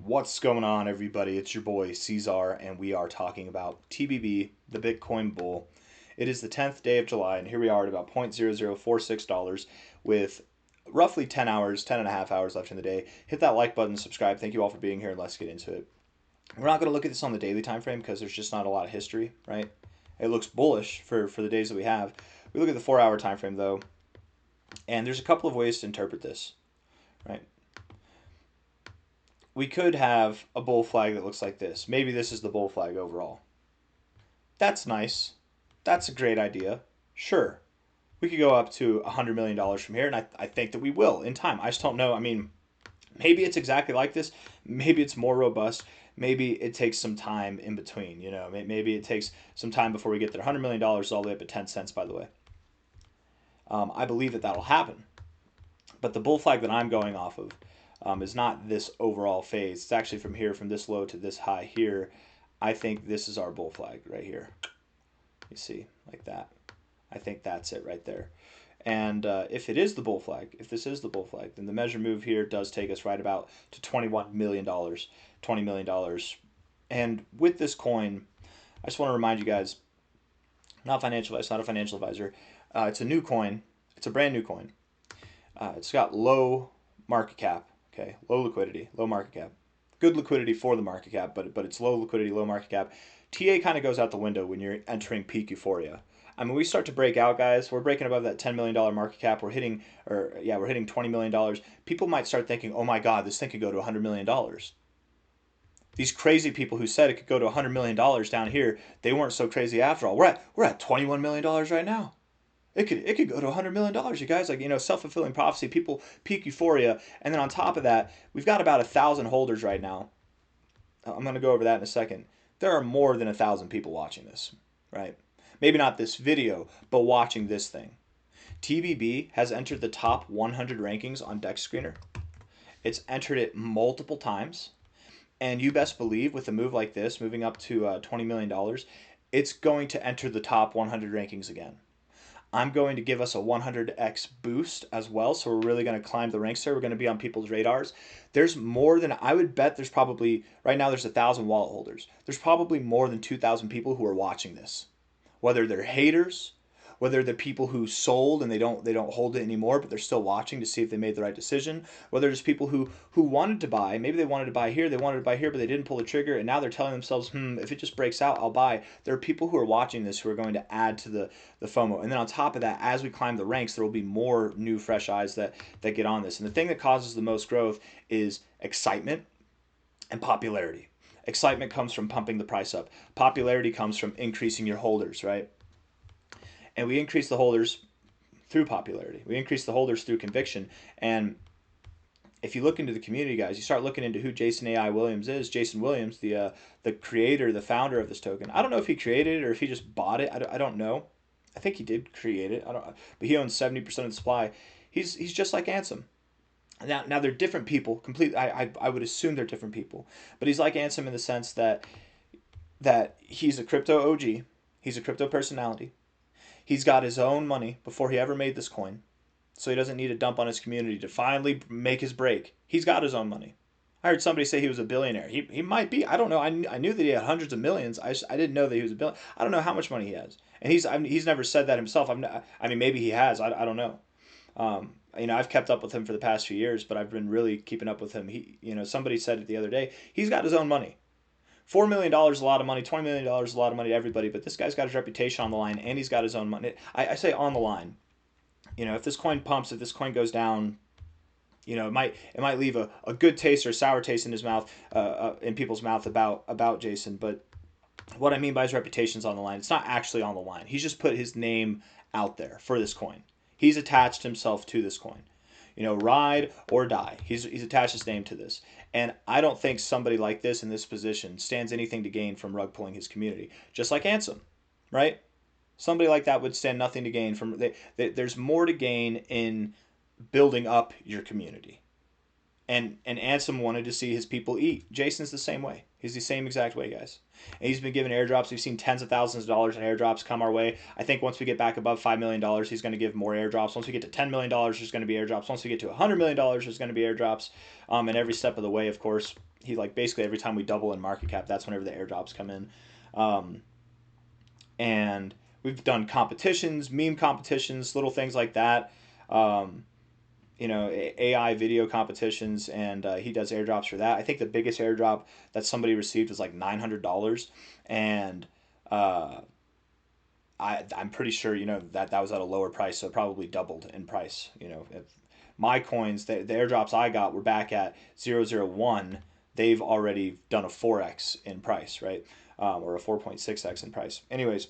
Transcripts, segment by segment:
What's going on, everybody? It's your boy C-Zar, and we are talking about TBB, the Bitcoin bull. It is the 10th day of July, and here we are at about $0.0046 with roughly 10 hours, 10 and a half hours left in the day. Hit that like button, subscribe. Thank you all for being here, and let's get into it. We're not going to look at this on the daily time frame because there's just not a lot of history, right? It looks bullish for the days that we have. We look at the 4-hour time frame, though, and there's a couple of ways to interpret this, right? We could have a bull flag that looks like this. Maybe this is the bull flag overall. That's nice. That's a great idea. Sure. We could go up to $100 million from here, and I think that we will in time. I just don't know. I mean, maybe it's exactly like this. Maybe it's more robust. Maybe it takes some time in between. You know, maybe it takes some time before we get there. $100 million all the way up at 10 cents, by the way. I believe that that'll happen. But the bull flag that I'm going off of is not this overall phase. It's actually from here, from this low to this high here. I think this is our bull flag right here. You see, like that. I think that's it right there. And if it is the bull flag, if this is the bull flag, then the measure move here does take us right about to $21 million, $20 million. And with this coin, I just want to remind you guys, not financial advice, not a financial advisor. It's a new coin. It's a brand new coin. It's got low market cap. Okay, low liquidity, low market cap. Good liquidity for the market cap, but it's low liquidity, low market cap. TA kind of goes out the window when you're entering peak euphoria. I mean, we start to break out, guys. We're breaking above that $10 million market cap. We're hitting $20 million. People might start thinking, oh my God, this thing could go to $100 million. These crazy people who said it could go to $100 million down here, they weren't so crazy after all. We're at $21 million right now. It could go to $100 million, you guys. Like, you know, self-fulfilling prophecy, people peak euphoria. And then on top of that, we've got about 1,000 holders right now. I'm going to go over that in a second. There are more than 1,000 people watching this, right? Maybe not this video, but watching this thing. TBB has entered the top 100 rankings on Dex Screener. It's entered it multiple times. And you best believe with a move like this, moving up to $20 million, it's going to enter the top 100 rankings again. I'm going to give us a 100x boost as well. So we're really going to climb the ranks there. We're going to be on people's radars. There's more than, I would bet there's probably, right now there's 1,000 wallet holders. There's probably more than 2,000 people who are watching this. Whether they're haters, whether they're people who sold and they don't hold it anymore, but they're still watching to see if they made the right decision. Whether there's people who wanted to buy, maybe they wanted to buy here, but they didn't pull the trigger, and now they're telling themselves, if it just breaks out, I'll buy. There are people who are watching this who are going to add to the FOMO. And then on top of that, as we climb the ranks, there will be more new, fresh eyes that get on this. And the thing that causes the most growth is excitement and popularity. Excitement comes from pumping the price up. Popularity comes from increasing your holders, right? And we increase the holders through popularity. We increase the holders through conviction. And if you look into the community, guys, you start looking into who Jason A.I. Williams is. Jason Williams, the creator, the founder of this token. I don't know if he created it or if he just bought it. I don't know. I think he did create it. But he owns 70% of the supply. He's just like Ansem. Now they're different people. Completely, I would assume they're different people. But he's like Ansem in the sense that he's a crypto OG. He's a crypto personality. He's got his own money before he ever made this coin. So he doesn't need to dump on his community to finally make his break. He's got his own money. I heard somebody say he was a billionaire. He might be. I don't know. I knew that he had hundreds of millions. I didn't know that he was a billionaire. I don't know how much money he has. And he's never said that himself. I mean, maybe he has. I don't know. You know, I've kept up with him for the past few years, but I've been really keeping up with him. Somebody said it the other day. He's got his own money. $4 million is a lot of money. $20 million is a lot of money to everybody, but this guy's got his reputation on the line, and he's got his own money. I say on the line. You know, if this coin pumps, if this coin goes down, you know, it might leave a good taste or a sour taste in his mouth, in people's mouth about Jason. But what I mean by his reputation's on the line, it's not actually on the line. He's just put his name out there for this coin. He's attached himself to this coin. You know, ride or die. He's attached his name to this. And I don't think somebody like this in this position stands anything to gain from rug pulling his community. Just like Ansem, right? Somebody like that would stand nothing to gain from. There's more to gain in building up your community. And Ansem wanted to see his people eat. Jason's the same way. He's the same exact way, guys. And he's been given airdrops. We've seen tens of thousands of dollars in airdrops come our way. I think once we get back above $5 million, he's going to give more airdrops. Once we get to $10 million, there's going to be airdrops. Once we get to $100 million, there's going to be airdrops. And every step of the way, of course, he like basically every time we double in market cap, that's whenever the airdrops come in. Um, and we've done competitions, meme competitions, little things like that. Um, AI video competitions, and he does airdrops for that. I think the biggest airdrop that somebody received was like $900, and uh, I'm pretty sure that was at a lower price, so it probably doubled in price. If my coins, the airdrops I got were back at 0.001. They've already done a 4x in price, right? Or a 4.6x in price. Anyways,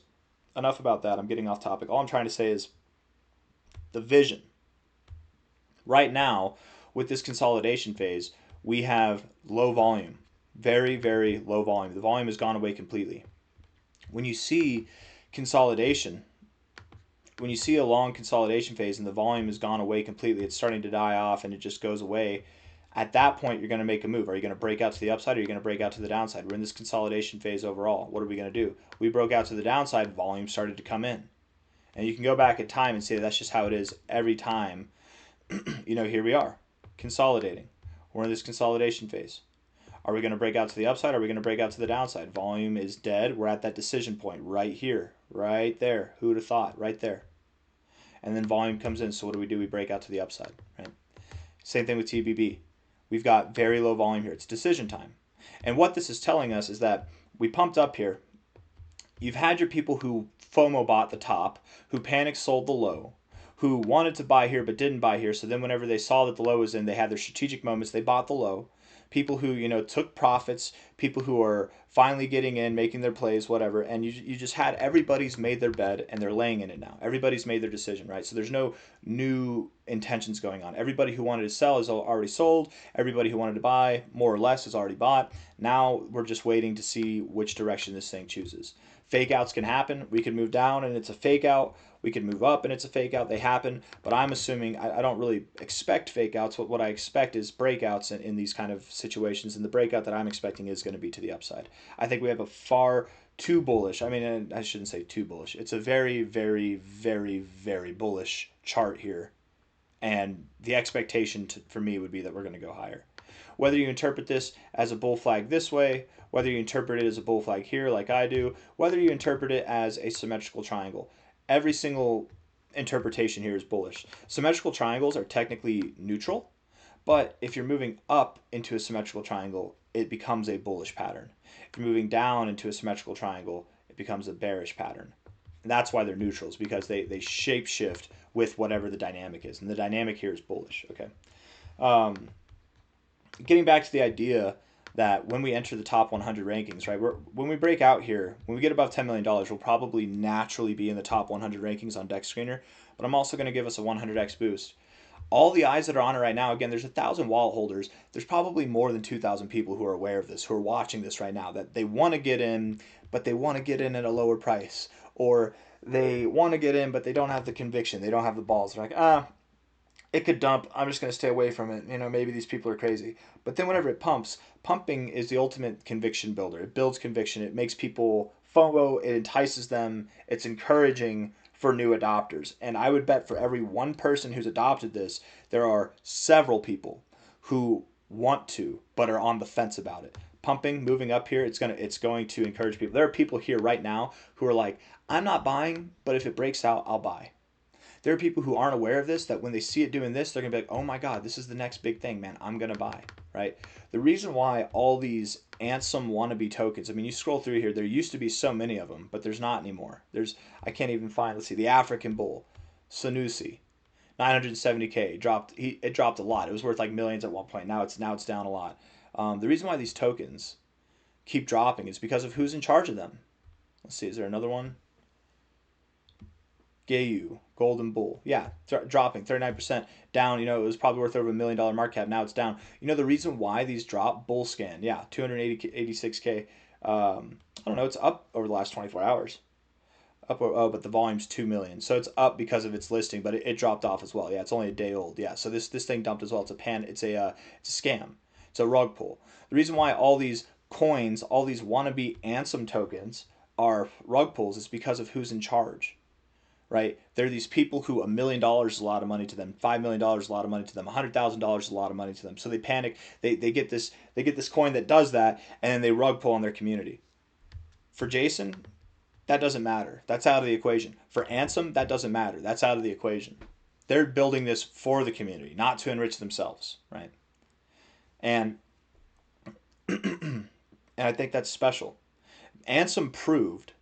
enough about that. I'm getting off topic. All I'm trying to say is the vision. Right now, with this consolidation phase, we have low volume, very, very low volume. The volume has gone away completely. When you see consolidation, when you see a long consolidation phase and the volume has gone away completely, it's starting to die off and it just goes away. At that point, you're going to make a move. Are you going to break out to the upside or are you going to break out to the downside? We're in this consolidation phase overall. What are we going to do? We broke out to the downside, volume started to come in. And you can go back in time and say that's just how it is every time. Here we are, consolidating. We're in this consolidation phase. Are we going to break out to the upside? Or are we going to break out to the downside? Volume is dead. We're at that decision point right here, right there. Who would have thought? Right there. And then volume comes in. So what do? We break out to the upside, right? Same thing with TBB. We've got very low volume here. It's decision time. And what this is telling us is that we pumped up here. You've had your people who FOMO bought the top, who panic sold the low, who wanted to buy here but didn't buy here. So then whenever they saw that the low was in, they had their strategic moments, they bought the low. People who, took profits, people who are finally getting in, making their plays, whatever. And you just had everybody's made their bed and they're laying in it now. Everybody's made their decision, right? So there's no new intentions going on. Everybody who wanted to sell is already sold. Everybody who wanted to buy, more or less, is already bought. Now we're just waiting to see which direction this thing chooses. Fake outs can happen. We could move down and it's a fake out. We could move up and it's a fake out. They happen. But I'm assuming, I don't really expect fake outs. What I expect is breakouts in these kind of situations. And the breakout that I'm expecting is going to be to the upside. I think we have a far too bullish. I mean, I shouldn't say too bullish. It's a very, very, very, very bullish chart here. And the expectation for me would be that we're going to go higher. Whether you interpret this as a bull flag this way, whether you interpret it as a bull flag here like I do, whether you interpret it as a symmetrical triangle, every single interpretation here is bullish. Symmetrical triangles are technically neutral, but if you're moving up into a symmetrical triangle, it becomes a bullish pattern. If you're moving down into a symmetrical triangle, it becomes a bearish pattern. And that's why they're neutrals, because they shape shift with whatever the dynamic is. And the dynamic here is bullish, okay? Getting back to the idea that when we enter the top 100 rankings, right, when we break out here, when we get above $10 million, we'll probably naturally be in the top 100 rankings on Dex Screener, but I'm also going to give us a 100x boost. All the eyes that are on it right now, again, there's 1,000 wallet holders. There's probably more than 2,000 people who are aware of this, who are watching this right now, that they want to get in, but they want to get in at a lower price. Or they want to get in, but they don't have the conviction. They don't have the balls. They're like, it could dump. I'm just going to stay away from it. Maybe these people are crazy. But then whenever it pumps, pumping is the ultimate conviction builder. It builds conviction. It makes people FOMO. It entices them. It's encouraging for new adopters. And I would bet for every one person who's adopted this, there are several people who want to, but are on the fence about it. Pumping, moving up here, it's going to encourage people. There are people here right now who are like, I'm not buying, but if it breaks out, I'll buy. There are people who aren't aware of this, that when they see it doing this, they're going to be like, oh my God, this is the next big thing, man. I'm going to buy, right? The reason why all these Ansem wannabe tokens, I mean, you scroll through here, there used to be so many of them, but there's not anymore. I can't even find, let's see, the African Bull, Sanusi, 970K, it dropped a lot. It was worth like millions at one point. Now it's down a lot. The reason why these tokens keep dropping is because of who's in charge of them. Let's see, is there another one? Gayu, Golden Bull. Yeah, dropping 39% down. It was probably worth over $1 million market cap. Now it's down. The reason why these drop, bull scan. Yeah, 286K. I don't know. It's up over the last 24 hours. But the volume's 2 million. So it's up because of its listing, but it dropped off as well. Yeah, it's only a day old. Yeah, so this thing dumped as well. It's a scam. It's a rug pull. The reason why all these coins, all these wannabe Ansem tokens are rug pulls is because of who's in charge. right? There are these people who $1 million is a lot of money to them, $5 million is a lot of money to them, $100,000 is a lot of money to them. So they panic. They get this coin that does that, and then they rug pull on their community. For Jason, that doesn't matter. That's out of the equation. For Ansem, that doesn't matter. That's out of the equation. They're building this for the community, not to enrich themselves, right? And and I think that's special. Ansem proved,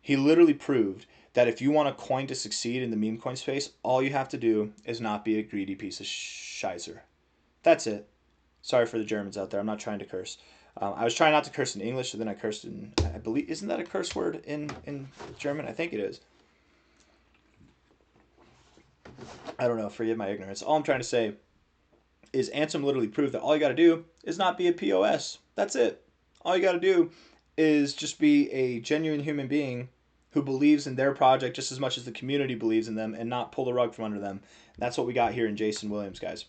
he literally proved that if you want a coin to succeed in the meme coin space, all you have to do is not be a greedy piece of shizer. That's it. Sorry for the Germans out there. I'm not trying to curse. I was trying not to curse in English, and then I cursed in, I believe, isn't that a curse word in German? I think it is. I don't know. Forgive my ignorance. All I'm trying to say is Ansem literally proved that all you got to do is not be a POS. That's it. All you got to do is just be a genuine human being who believes in their project just as much as the community believes in them and not pull the rug from under them. That's what we got here in Jason Williams, guys.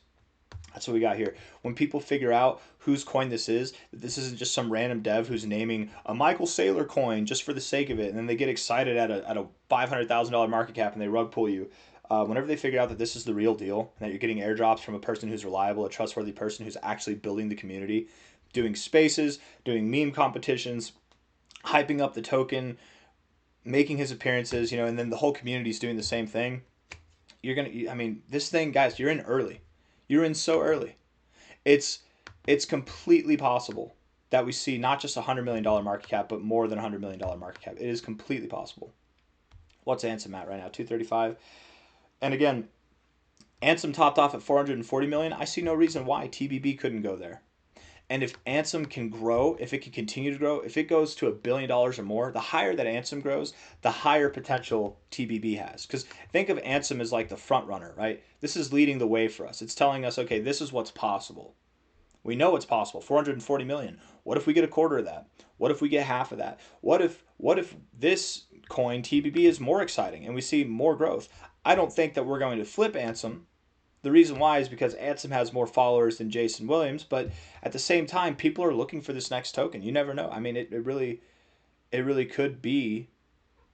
That's what we got here. When people figure out whose coin this is, that this isn't just some random dev who's naming a Michael Saylor coin just for the sake of it, and then they get excited at a $500,000 market cap and they rug pull you. Whenever they figure out that this is the real deal, and that you're getting airdrops from a person who's reliable, a trustworthy person who's actually building the community, doing spaces, doing meme competitions, hyping up the token, making his appearances, and then the whole community's doing the same thing. This thing, guys, you're in early. You're in so early. It's completely possible that we see not just a $100 million market cap, but more than a $100 million market cap. It is completely possible. What's Ansem at right now? 235. And again, Ansem topped off at 440 million. I see no reason why TBB couldn't go there. And if Ansem can grow, if it can continue to grow, if it goes to $1 billion or more, the higher that Ansem grows, the higher potential TBB has. Because think of Ansem as like the front runner, right? This is leading the way for us. It's telling us, okay, this is what's possible. We know it's possible. 440 million. What if we get a quarter of that? What if we get half of that? What if this coin TBB is more exciting and we see more growth? I don't think that we're going to flip Ansem. The reason why is because Ansem has more followers than Jason Williams, but at the same time, people are looking for this next token. You never know. I mean, it really could be,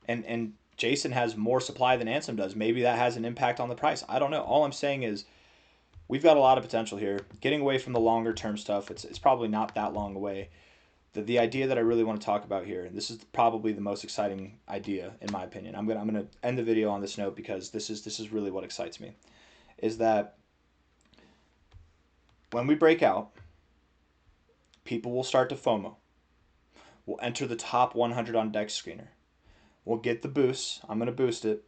and Jason has more supply than Ansem does. Maybe that has an impact on the price. I don't know. All I'm saying is we've got a lot of potential here. Getting away from the longer term stuff, it's probably not that long away. The idea that I really want to talk about here, and this is probably the most exciting idea in my opinion. I'm gonna end the video on this note because this is really what excites me. Is that when we break out, people will start to FOMO. We'll enter the top 100 on Dex Screener. We'll get the boost. I'm going to boost it.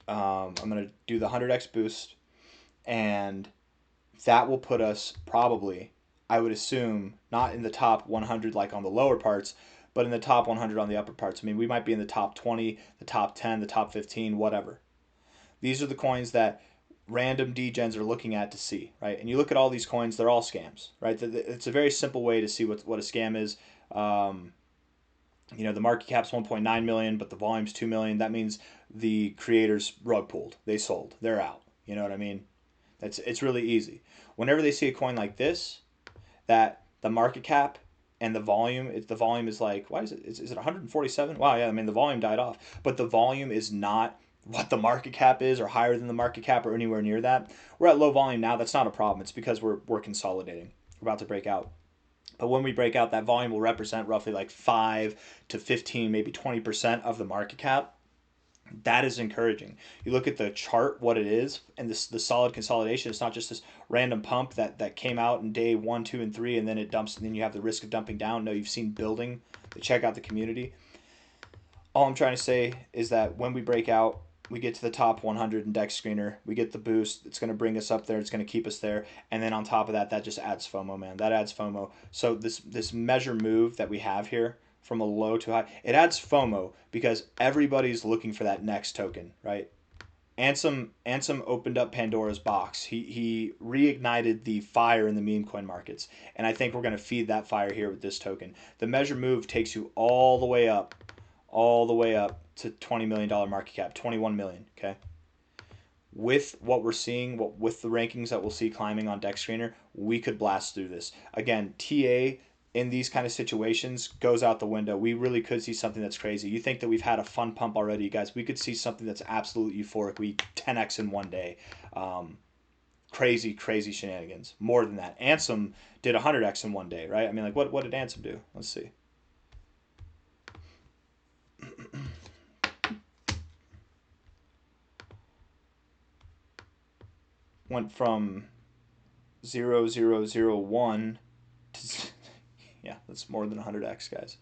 I'm going to do the 100x boost. And that will put us probably, I would assume, not in the top 100 like on the lower parts, but in the top 100 on the upper parts. I mean, we might be in the top 20, the top 10, the top 15, whatever. These are the coins that random degens are looking at to see, right? And you look at all these coins, they're all scams, right? It's a very simple way to see what a scam is. The market cap's 1.9 million, but the volume's 2 million. That means the creators rug pulled. They sold. They're out. You know what I mean? It's really easy. Whenever they see a coin like this, that the market cap and the volume is like, why is it? Is it 147? Wow, yeah. I mean, the volume died off, but the volume is not what the market cap is or higher than the market cap or anywhere near that. We're at low volume now. That's not a problem. It's because we're consolidating. We're about to break out. But when we break out, that volume will represent roughly like 5 to 15, maybe 20% of the market cap. That is encouraging. You look at the chart, what it is, and the solid consolidation. It's not just this random pump that came out in day 1, 2, and 3, and then it dumps, and then you have the risk of dumping down. No, you've seen building. Check out the community. All I'm trying to say is that when we break out, we get to the top 100 in Dex Screener, we get the boost, it's going to bring us up there, it's going to keep us there, and then on top of that, that just adds FOMO, man. That adds FOMO. So this measure move that we have here from a low to high, it adds FOMO because everybody's looking for that next token, right? Ansem opened up Pandora's box. He reignited the fire in the meme coin markets, and I think we're going to feed that fire here with this token. The measure move takes you all the way up to $20 million market cap, 21 million, okay? With what we're seeing, with the rankings that we'll see climbing on Dex Screener, we could blast through this. Again, TA in these kind of situations goes out the window. We really could see something that's crazy. You think that we've had a fun pump already, guys. We could see something that's absolutely euphoric. We 10x in one day. Crazy, crazy shenanigans. More than that. Ansem did 100x in one day, right? I mean, like, what did Ansem do? Let's see. Went from 0.001 to yeah, that's more than 100x, guys.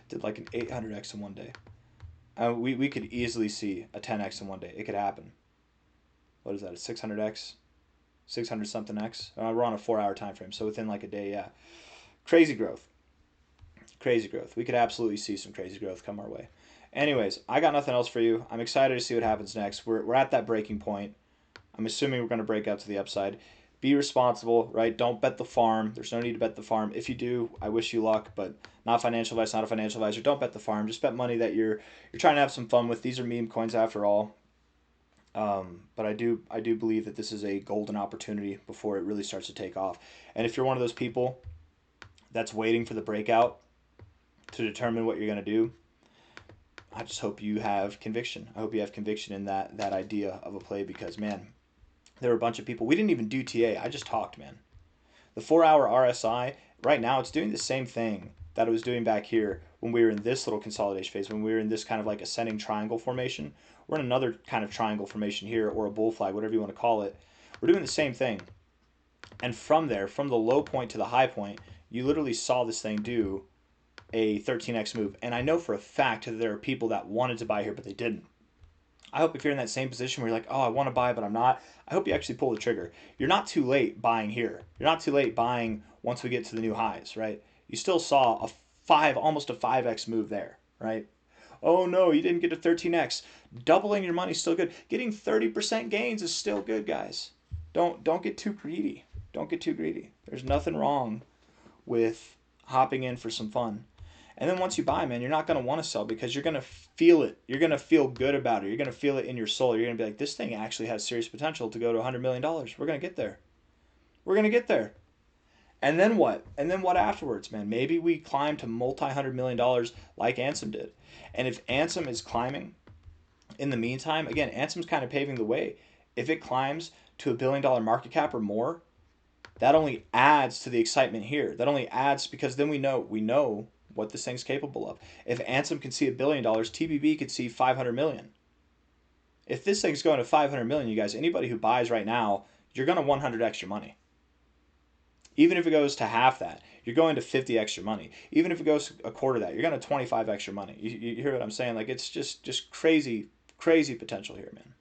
Did like an 800x in one day. We could easily see a 10x in one day. It could happen. What is that? A 600x, 600 something x. We're on a 4-hour time frame, so within like a day, yeah. Crazy growth. Crazy growth. We could absolutely see some crazy growth come our way. Anyways, I got nothing else for you. I'm excited to see what happens next. We're at that breaking point. I'm assuming we're going to break out to the upside. Be responsible, right? Don't bet the farm. There's no need to bet the farm. If you do, I wish you luck, but not financial advice, not a financial advisor. Don't bet the farm. Just bet money that you're trying to have some fun with. These are meme coins after all. But I do believe that this is a golden opportunity before it really starts to take off. And if you're one of those people that's waiting for the breakout to determine what you're going to do, I just hope you have conviction. I hope you have conviction in that idea of a play, because, man, there were a bunch of people. We didn't even do TA. I just talked, man. The 4-hour RSI, right now, it's doing the same thing that it was doing back here when we were in this little consolidation phase, when we were in this kind of like ascending triangle formation. We're in another kind of triangle formation here, or a bull flag, whatever you want to call it. We're doing the same thing. And from there, from the low point to the high point, you literally saw this thing do a 13x move. And I know for a fact that there are people that wanted to buy here, but they didn't. I hope if you're in that same position where you're like, oh, I want to buy, but I'm not, I hope you actually pull the trigger. You're not too late buying here. You're not too late buying once we get to the new highs, right? You still saw almost a 5x move there, right? Oh no, you didn't get a 13x. Doubling your money is still good. Getting 30% gains is still good, guys. Don't get too greedy. Don't get too greedy. There's nothing wrong with hopping in for some fun. And then once you buy, man, you're not going to want to sell, because you're going to feel it. You're going to feel good about it. You're going to feel it in your soul. You're going to be like, this thing actually has serious potential to go to $100 million. We're going to get there. We're going to get there. And then what? And then what afterwards, man? Maybe we climb to multi-$100 million like Ansem did. And if Ansem is climbing in the meantime, again, Ansem's kind of paving the way. If it climbs to $1 billion market cap or more, that only adds to the excitement here. That only adds, because then we know what this thing's capable of. If Ansem can see $1 billion, TBB could see 500 million. If this thing's going to 500 million, you guys, anybody who buys right now, you're going to 100x your money. Even if it goes to half that, you're going to 50x your money. Even if it goes a quarter of that, you're going to 25x your money. You hear what I'm saying? Like, it's just crazy, crazy potential here, man.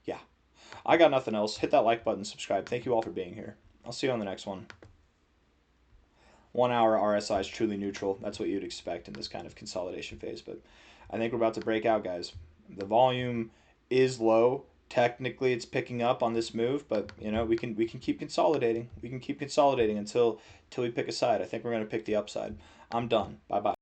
Yeah. I got nothing else. Hit that like button, subscribe. Thank you all for being here. I'll see you on the next one. 1-hour RSI is truly neutral. That's what you'd expect in this kind of consolidation phase. But I think we're about to break out, guys. The volume is low. Technically, it's picking up on this move, but you know, we can keep consolidating. We can keep consolidating until we pick a side. I think we're going to pick the upside. I'm done. Bye bye.